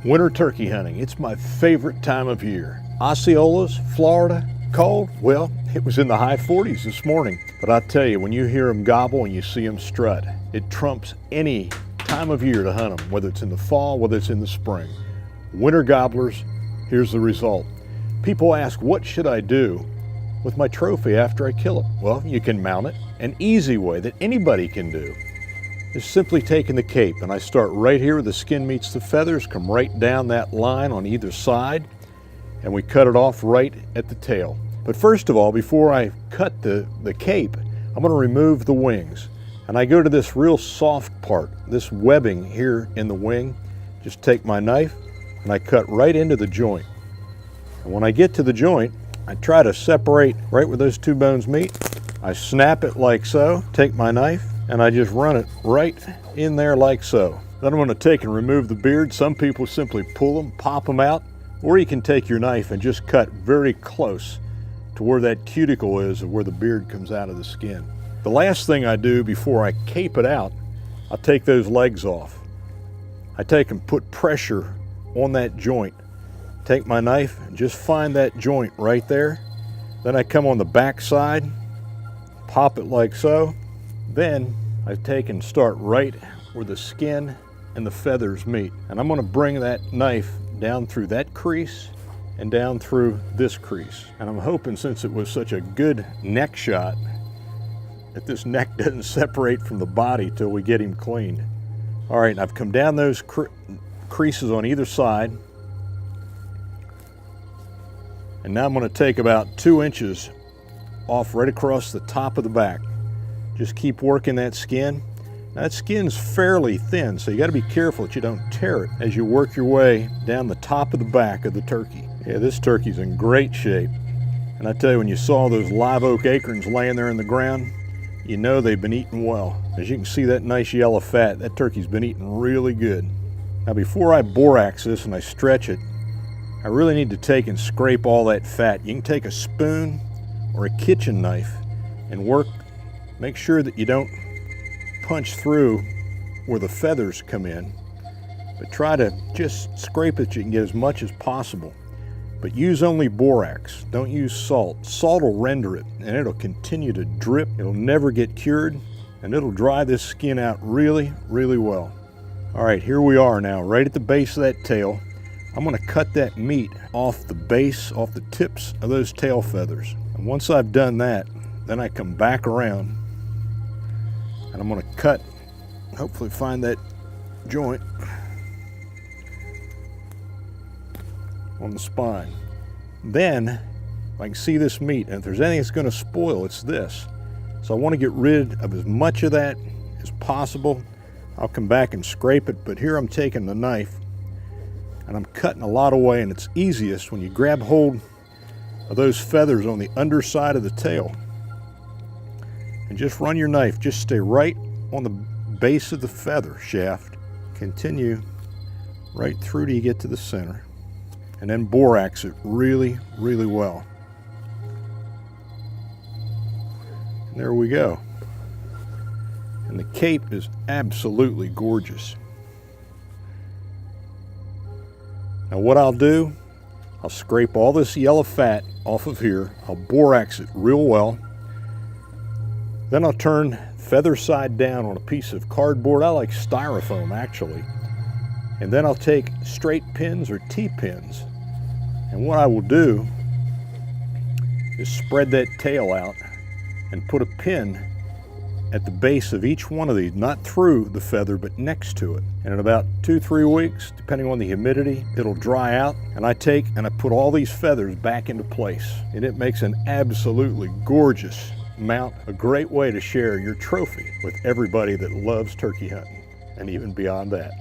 Winter turkey hunting, it's my favorite time of year. Osceolas, Florida, cold? Well, it was in the high 40s this morning. But I tell you, when you hear them gobble and you see them strut, it trumps any time of year to hunt them, whether it's in the fall, whether it's in the spring. Winter gobblers, here's the result. People ask, what should I do with my trophy after I kill it? Well, you can mount it. An easy way that anybody can do is simply taking the cape, and I start right here where the skin meets the feathers, come right down that line on either side, and we cut it off right at the tail. But first of all, before I cut the cape, I'm going to remove the wings. And I go to this real soft part, this webbing here in the wing. Just take my knife and I cut right into the joint. And when I get to the joint, I try to separate right where those two bones meet. I snap it like so, take my knife, and I just run it right in there like so. Then I'm going to take and remove the beard. Some people simply pull them, pop them out, or you can take your knife and just cut very close to where that cuticle is, of where the beard comes out of the skin. The last thing I do before I cape it out, I'll take those legs off. I take and put pressure on that joint. Take my knife and just find that joint right there. Then I come on the back side, pop it like so. Then I take and start right where the skin and the feathers meet. And I'm going to bring that knife down through that crease and down through this crease. And I'm hoping, since it was such a good neck shot, that this neck doesn't separate from the body till we get him cleaned. All right, I've come down those creases on either side. And now I'm going to take about 2 inches off right across the top of the back. Just keep working that skin. Now, that skin's fairly thin, so you got to be careful that you don't tear it as you work your way down the top of the back of the turkey. Yeah, this turkey's in great shape. And I tell you, when you saw those live oak acorns laying there in the ground, you know they've been eaten well. As you can see, that nice yellow fat, that turkey's been eating really good. Now, before I borax this and I stretch it, I really need to take and scrape all that fat. You can take a spoon or a kitchen knife and work. Make sure that you don't punch through where the feathers come in, but try to just scrape it so you can get as much as possible. But use only borax, don't use salt. Salt will render it, and it'll continue to drip. It'll never get cured, and it'll dry this skin out really, really well. All right, here we are now, right at the base of that tail. I'm gonna cut that meat off the base, off the tips of those tail feathers. And once I've done that, then I come back around and I'm going to cut, hopefully find that joint on the spine. Then, if I can see this meat, and if there's anything that's going to spoil, it's this. So I want to get rid of as much of that as possible. I'll come back and scrape it, but here I'm taking the knife and I'm cutting a lot away, and it's easiest when you grab hold of those feathers on the underside of the tail. And just run your knife, just stay right on the base of the feather shaft. Continue right through till you get to the center. And then borax it really, really well. And there we go. And the cape is absolutely gorgeous. Now what I'll do, I'll scrape all this yellow fat off of here. I'll borax it real well. Then I'll turn feather side down on a piece of cardboard. I like styrofoam, actually. And then I'll take straight pins or T-pins. And what I will do is spread that tail out and put a pin at the base of each one of these, not through the feather, but next to it. And in about 2-3 weeks, depending on the humidity, it'll dry out. And I take and I put all these feathers back into place. And it makes an absolutely gorgeous mount, a great way to share your trophy with everybody that loves turkey hunting, and even beyond that.